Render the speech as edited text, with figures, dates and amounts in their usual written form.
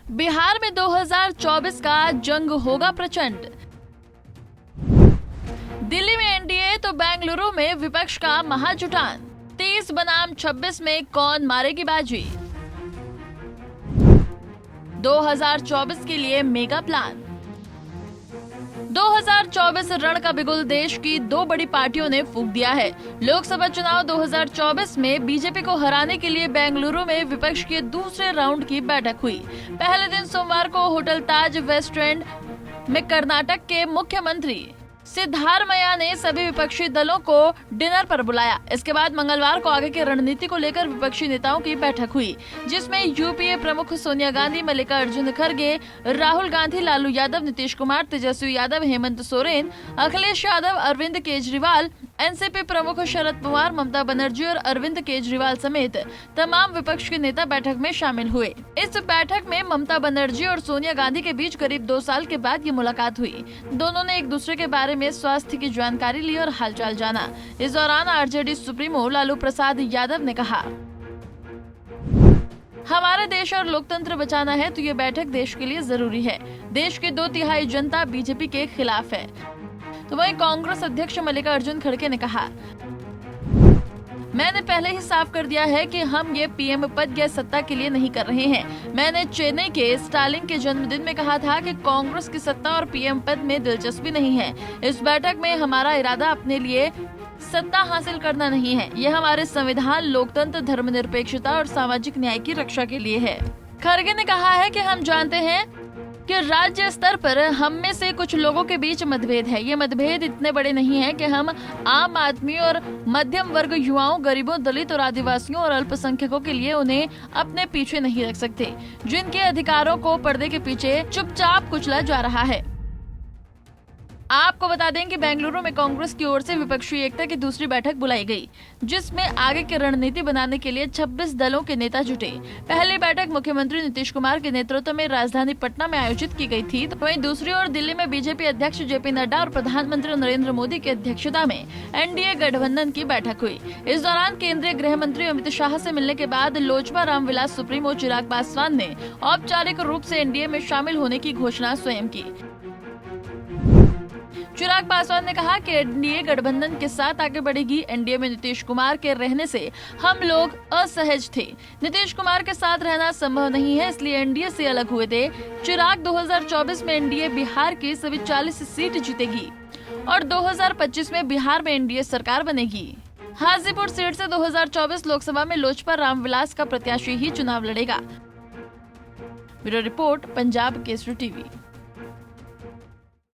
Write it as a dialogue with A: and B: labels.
A: बिहार में 2024 का जंग होगा प्रचंड। दिल्ली में एनडीए तो बेंगलुरु में विपक्ष का महाजुटान। 30 बनाम 26 में कौन मारेगी बाजी। 2024 के लिए मेगा प्लान। 2024 रण का बिगुल देश की दो बड़ी पार्टियों ने फूंक दिया है। लोकसभा चुनाव 2024 में बीजेपी को हराने के लिए बेंगलुरु में विपक्ष के दूसरे राउंड की बैठक हुई। पहले दिन सोमवार को होटल ताज वेस्ट एंड में कर्नाटक के मुख्यमंत्री सिद्धारमैया ने सभी विपक्षी दलों को डिनर पर बुलाया। इसके बाद मंगलवार को आगे की रणनीति को लेकर विपक्षी नेताओं की बैठक हुई, जिसमें यूपीए प्रमुख सोनिया गांधी, मल्लिकार्जुन खड़गे, राहुल गांधी, लालू यादव, नीतीश कुमार, तेजस्वी यादव, हेमंत सोरेन, अखिलेश यादव, अरविंद केजरीवाल, एनसीपी प्रमुख शरद पवार, ममता बनर्जी और अरविंद केजरीवाल समेत तमाम विपक्ष के नेता बैठक में शामिल हुए। इस बैठक में ममता बनर्जी और सोनिया गांधी के बीच करीब 2 साल के बाद ये मुलाकात हुई। दोनों ने एक दूसरे के बारे में स्वास्थ्य की जानकारी ली और हालचाल जाना। इस दौरान आरजेडी सुप्रीमो लालू प्रसाद यादव ने कहा, हमारे देश और लोकतंत्र बचाना है तो ये बैठक देश के लिए जरूरी है। देश की 2/3 जनता बीजेपी के खिलाफ है। तो वहीं कांग्रेस अध्यक्ष मल्लिकार्जुन खड़गे ने कहा, मैंने पहले ही साफ कर दिया है कि हम ये पीएम पद या सत्ता के लिए नहीं कर रहे हैं। मैंने चेन्नई के स्टालिन के जन्मदिन में कहा था कि कांग्रेस की सत्ता और पीएम पद में दिलचस्पी नहीं है। इस बैठक में हमारा इरादा अपने लिए सत्ता हासिल करना नहीं है। यह हमारे संविधान, लोकतंत्र, धर्मनिरपेक्षता और सामाजिक न्याय की रक्षा के लिए है। खड़गे ने कहा है कि हम जानते हैं कि राज्य स्तर पर हम में से कुछ लोगों के बीच मतभेद है। ये मतभेद इतने बड़े नहीं है कि हम आम आदमी और मध्यम वर्ग, युवाओं, गरीबों, दलित और आदिवासियों और अल्पसंख्यकों के लिए उन्हें अपने पीछे नहीं रख सकते, जिनके अधिकारों को पर्दे के पीछे चुपचाप कुचला जा रहा है। आपको बता दें कि बेंगलुरु में कांग्रेस की ओर से विपक्षी एकता की दूसरी बैठक बुलाई गई, जिसमें आगे की रणनीति बनाने के लिए 26 दलों के नेता जुटे। पहली बैठक मुख्यमंत्री नीतीश कुमार के नेतृत्व में राजधानी पटना में आयोजित की गई थी, तो वहीं दूसरी ओर दिल्ली में बीजेपी अध्यक्ष जेपी नड्डा और प्रधानमंत्री नरेंद्र मोदी की अध्यक्षता में एनडीए गठबंधन की बैठक हुई। इस दौरान केंद्रीय गृह मंत्री अमित शाह से मिलने के बाद लोजपा रामविलास सुप्रीमो चिराग पासवान ने औपचारिक रूप से एनडीए में शामिल होने की घोषणा स्वयं की। चिराग पासवान ने कहा कि एनडीए गठबंधन के साथ आगे बढ़ेगी। एनडीए में नीतीश कुमार के रहने से हम लोग असहज थे। नीतीश कुमार के साथ रहना संभव नहीं है, इसलिए एनडीए से अलग हुए थे। चिराग 2024 में एनडीए बिहार की सभी 40 सीट जीतेगी और 2025 में बिहार में एनडीए सरकार बनेगी। हाजीपुर सीट से 2024 लोकसभा में लोजपा रामविलास का प्रत्याशी ही चुनाव लड़ेगा। Bureau report, Punjab Kesari TV.